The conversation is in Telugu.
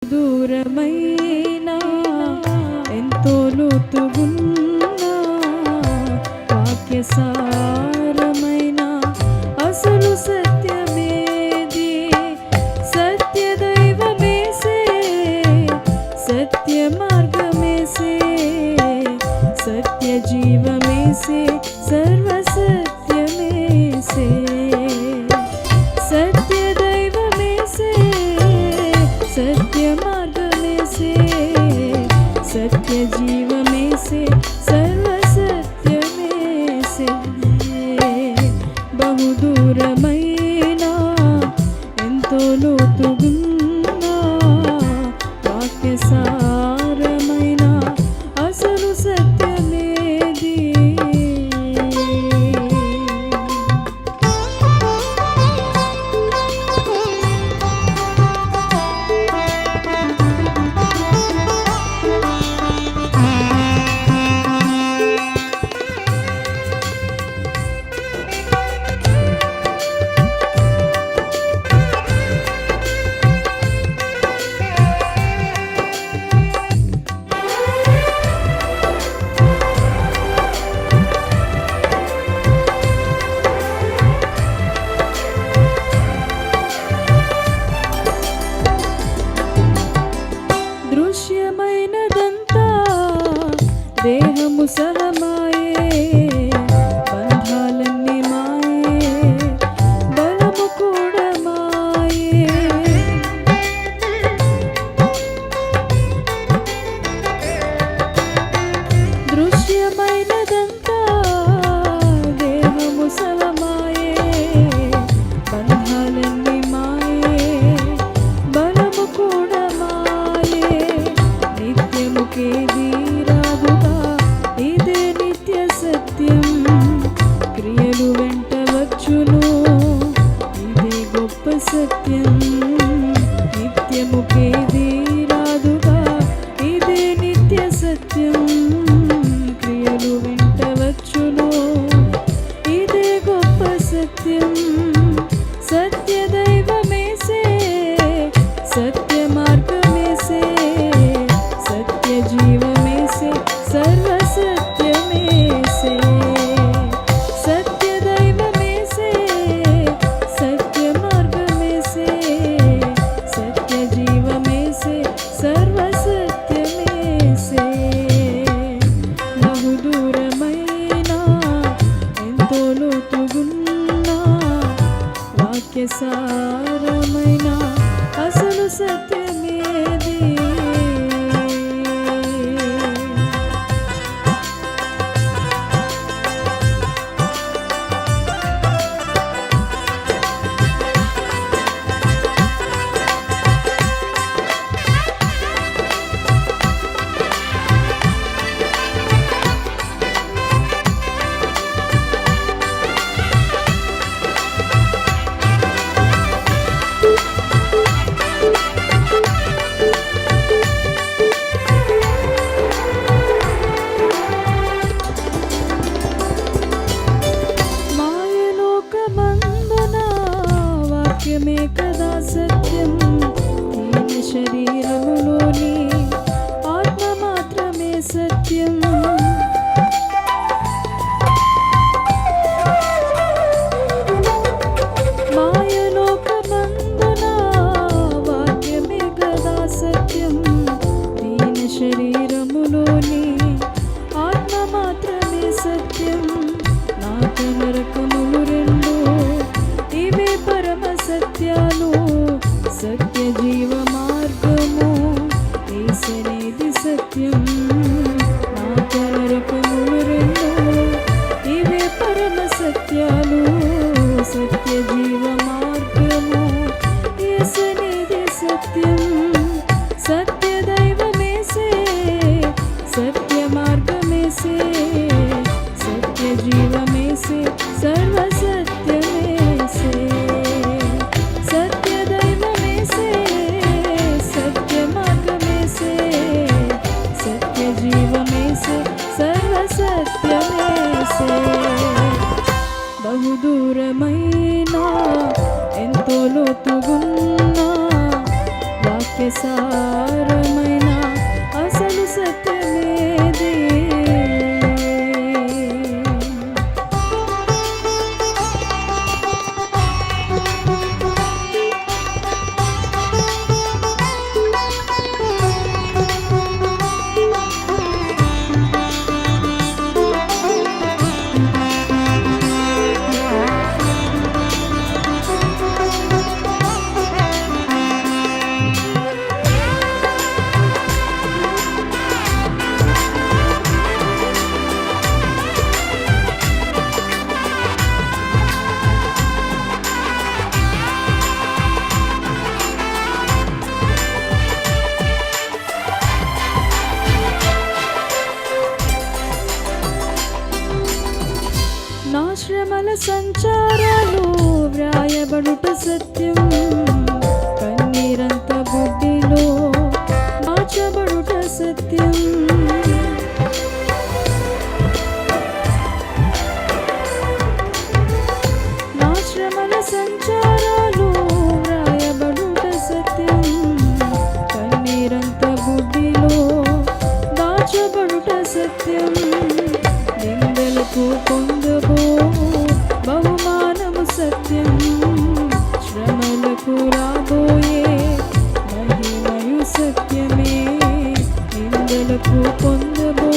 దూరమైనా ఎంతో లోతుగున్నా వాక్యసారమైన అసలు సత్యమేది సత్య దైవమేసే సత్య మార్గమేసే సత్య జీవమేసే సర్వ సత్యమేసే సత్య దైవమేసే సత్య మార్గమేసే సత్య జీవమేసే సర్వ సత్యమేసే బహుదూరమైనా ఎంతో లోతుగున్నా వాక్యసారమైన అసలు సత్యమేది దృశ్యమైనదంతా దేహము సహమాయే బంధాలన్నీ మాయే బలము కూడా మాయే దృశ్యమైనదంతా దేహము సహమాయే బంధాలన్నీ మాయే బలము కూడా మాయే నిత్యముకేది రాదుగా ఇదే నిత్య సత్యం క్రియలు వెంట వచ్చును ఇదే గొప్ప సత్యం నిత్యముకేది రాదుగా ఇదే నిత్య సత్యం క్రియలు వెంట వచ్చును ఇదే గొప్ప సత్యం సత్య దైవమేసే సత్య మార్గమేసే సత్య జీవమేసే సర్వ సత్యమేసే సత్య దైవమేసే సత్య మార్గమేసే సత్య జీవమేసే సర్వ సత్యమేసే బహుదూరమైనా ఎంతో లోతుగున్నా వాక్యసారమైన అసలు సత్యమేది మాయలోకమందున వాక్యమే కదా సత్యం దీన శరీరములోని ఆత్మ మాత్రమే సత్యం మాయలోకమందున వాక్యమే కదా సత్యం దీన శరీరములోని ఆత్మ మాత్రమే సత్యం నాక నరకములు రెండు ఇవే పరమ సత్యాలు సత్య జీవ మార్గము ఏసనేది సత్యం నాక నరకములు రెండు ఇవే పరమ సత్యాలు సత్య జీవ మార్గము ఏసనేది సత్యం సత్య దైవమేసే సత్య సారమైన అసలు సత్యమేది? నా శ్రమల సంచారాలు వ్రాయబడుట సత్యం, కన్నీరంత బుద్ధిలో దాచబడుట సత్యం. నా శ్రమల సంచారాలు వ్రాయబడుట సత్యం, కన్నీరంత బుద్ధిలో దాచబడుట సత్యం. నిందలకు పొందబో బహుమానము సత్యం, శ్రమలకు రాబోయే మహిమయు సత్యమే. నిందలకు పొందబో